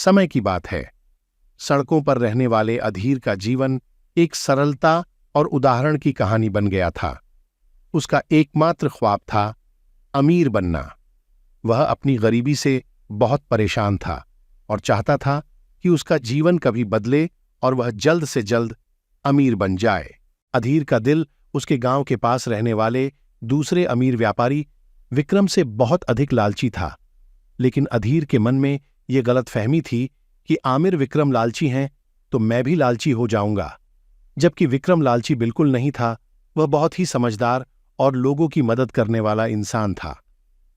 समय की बात है। सड़कों पर रहने वाले अधीर का जीवन एक सरलता और उदाहरण की कहानी बन गया था। उसका एकमात्र ख्वाब था अमीर बनना। वह अपनी गरीबी से बहुत परेशान था और चाहता था कि उसका जीवन कभी बदले और वह जल्द से जल्द अमीर बन जाए। अधीर का दिल उसके गांव के पास रहने वाले दूसरे अमीर व्यापारी विक्रम से बहुत अधिक लालची था। लेकिन अधीर के मन में यह गलतफहमी थी कि आमिर विक्रम लालची हैं तो मैं भी लालची हो जाऊंगा, जबकि विक्रम लालची बिल्कुल नहीं था। वह बहुत ही समझदार और लोगों की मदद करने वाला इंसान था।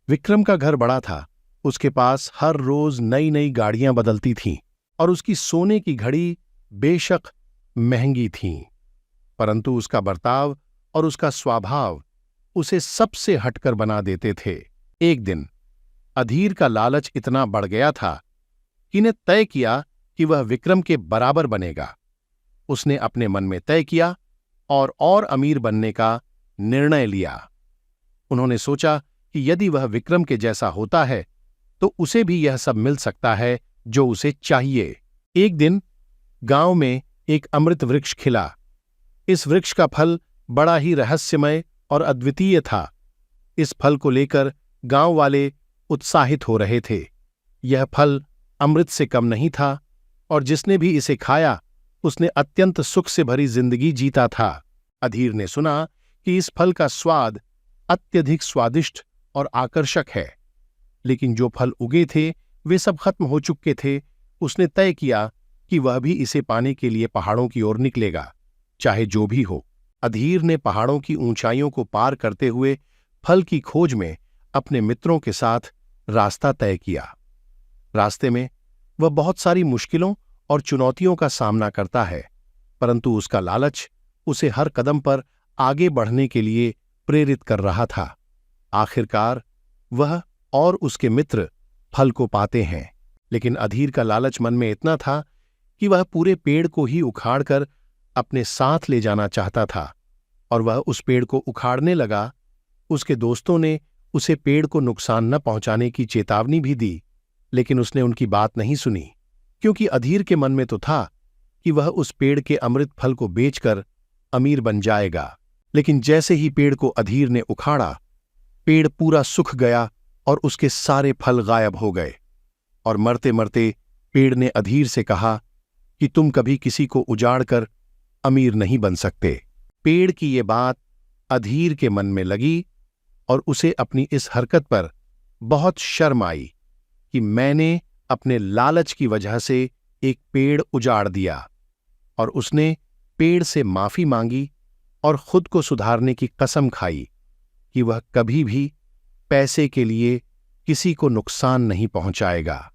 विक्रम का घर बड़ा था, उसके पास हर रोज नई नई गाड़ियां बदलती थीं और उसकी सोने की घड़ी बेशक महंगी थीं, परंतु उसका बर्ताव और उसका स्वभाव उसे सबसे हटकर बना देते थे। एक दिन अधीर का लालच इतना बढ़ गया था कि ने तय किया कि वह विक्रम के बराबर बनेगा। उसने अपने मन में तय किया और अमीर बनने का निर्णय लिया। उन्होंने सोचा कि यदि वह विक्रम के जैसा होता है तो उसे भी यह सब मिल सकता है जो उसे चाहिए। एक दिन गांव में एक अमृत वृक्ष खिला। इस वृक्ष का फल बड़ा ही रहस्यमय और अद्वितीय था। इस फल को लेकर गांव वाले उत्साहित हो रहे थे। यह फल अमृत से कम नहीं था और जिसने भी इसे खाया उसने अत्यंत सुख से भरी जिंदगी जीता था। अधीर ने सुना कि इस फल का स्वाद अत्यधिक स्वादिष्ट और आकर्षक है, लेकिन जो फल उगे थे वे सब खत्म हो चुके थे। उसने तय किया कि वह भी इसे पाने के लिए पहाड़ों की ओर निकलेगा, चाहे जो भी हो। अधीर ने पहाड़ों की ऊंचाइयों को पार करते हुए फल की खोज में अपने मित्रों के साथ रास्ता तय किया। रास्ते में वह बहुत सारी मुश्किलों और चुनौतियों का सामना करता है, परंतु उसका लालच उसे हर कदम पर आगे बढ़ने के लिए प्रेरित कर रहा था। आखिरकार वह और उसके मित्र फल को पाते हैं, लेकिन अधीर का लालच मन में इतना था कि वह पूरे पेड़ को ही उखाड़कर अपने साथ ले जाना चाहता था और वह उस पेड़ को उखाड़ने लगा। उसके दोस्तों ने उसे पेड़ को नुकसान न पहुंचाने की चेतावनी भी दी, लेकिन उसने उनकी बात नहीं सुनी, क्योंकि अधीर के मन में तो था कि वह उस पेड़ के अमृत फल को बेचकर अमीर बन जाएगा। लेकिन जैसे ही पेड़ को अधीर ने उखाड़ा, पेड़ पूरा सूख गया और उसके सारे फल गायब हो गए। और मरते मरते पेड़ ने अधीर से कहा कि तुम कभी किसी को उजाड़कर अमीर नहीं बन सकते। पेड़ की ये बात अधीर के मन में लगी और उसे अपनी इस हरकत पर बहुत शर्म आई कि मैंने अपने लालच की वजह से एक पेड़ उजाड़ दिया। और उसने पेड़ से माफी मांगी और खुद को सुधारने की कसम खाई कि वह कभी भी पैसे के लिए किसी को नुकसान नहीं पहुंचाएगा।